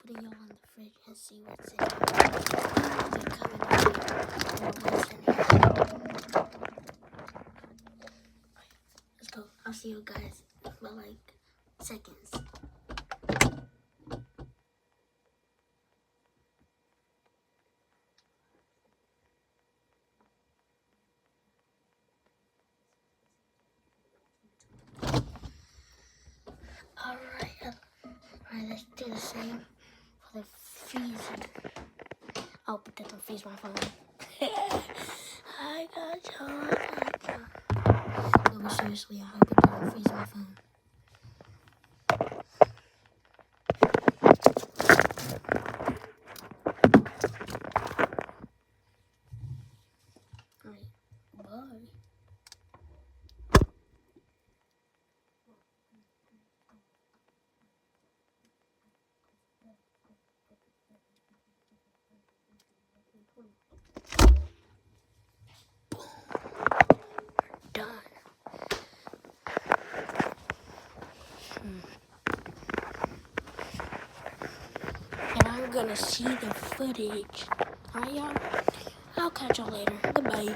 putting y'all in the fridge and see what's in it. They're coming over what's in it. Let's go. I'll see you guys in about like seconds. Alright, let's do the same for the freezing. Oh, but that don't freeze my phone. I got you. No, but seriously, I hope it doesn't freeze my phone. Alright, bye. Done. And I'm gonna see the footage. Alright, y'all? I'll catch y'all later. Goodbye.